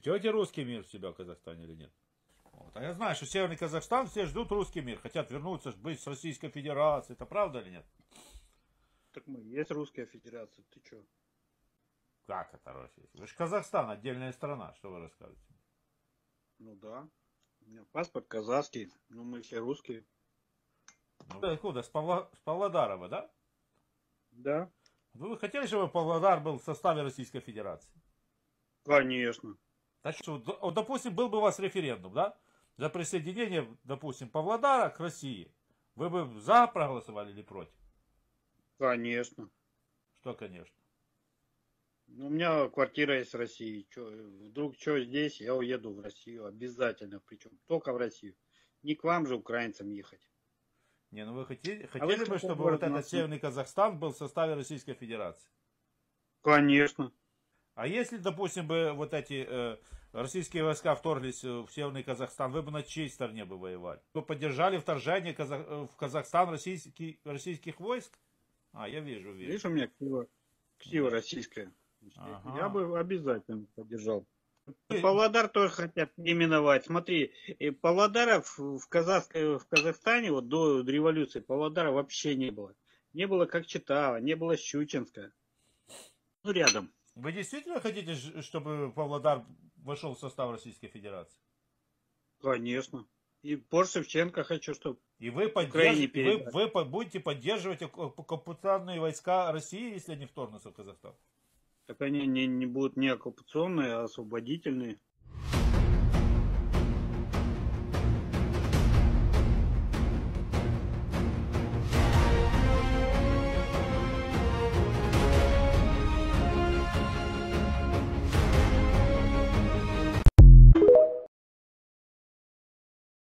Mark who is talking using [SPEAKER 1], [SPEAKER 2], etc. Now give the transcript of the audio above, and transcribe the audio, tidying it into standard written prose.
[SPEAKER 1] ждете русский мир у себя в Казахстане или нет? Вот. А я знаю, что Северный Казахстан все ждут русский мир, хотят вернуться, быть с Российской Федерацией. Это правда или нет?
[SPEAKER 2] Так мы есть Русская Федерация, ты чё?
[SPEAKER 1] Как это Россия? Вы же Казахстан, отдельная страна, что вы рассказываете?
[SPEAKER 2] Ну да. У меня паспорт казахский, но мы все русские.
[SPEAKER 1] Ну, вы откуда? С Павлодара вы, да?
[SPEAKER 2] Да,
[SPEAKER 1] Вы хотели, чтобы Павлодар был в составе Российской Федерации?
[SPEAKER 2] конечно.
[SPEAKER 1] Так что, вот, допустим, был бы у вас референдум, да? За присоединение, допустим, Павлодара к России. Вы бы за проголосовали или против?
[SPEAKER 2] Конечно.
[SPEAKER 1] Что, конечно.
[SPEAKER 2] Ну, у меня квартира есть в России. Чё, вдруг что здесь, я уеду в Россию. Обязательно. Причем только в Россию. Не к вам же, украинцам, ехать.
[SPEAKER 1] Не, ну вы хотели,
[SPEAKER 2] А вы
[SPEAKER 1] хотели
[SPEAKER 2] с
[SPEAKER 1] бы,
[SPEAKER 2] какого
[SPEAKER 1] чтобы вот
[SPEAKER 2] города
[SPEAKER 1] этот Северный Казахстан был в составе Российской Федерации?
[SPEAKER 2] Конечно.
[SPEAKER 1] А если, допустим, бы вот эти российские войска вторглись в Северный Казахстан, вы бы на чьей стороне бы воевали? Вы поддержали вторжение в Казахстан российских войск? А, я вижу.
[SPEAKER 2] Видишь, у меня ксива
[SPEAKER 1] Да.
[SPEAKER 2] российская. Я
[SPEAKER 1] Ага.
[SPEAKER 2] бы обязательно поддержал. Павлодар тоже хотят переименовать. Смотри, Павлодара в Казахстане вот до революции Павлодара вообще не было. Не было Кокчетава, не было Щучинска. Ну, рядом.
[SPEAKER 1] Вы действительно хотите, чтобы Павлодар вошел в состав Российской Федерации?
[SPEAKER 2] Конечно. И Порт Шевченко хочу, чтобы
[SPEAKER 1] И вы,
[SPEAKER 2] Украине передали.
[SPEAKER 1] будете поддерживать оккупационные войска России, если они вторгнутся в Казахстан?
[SPEAKER 2] Так они не будут не оккупационные, а освободительные.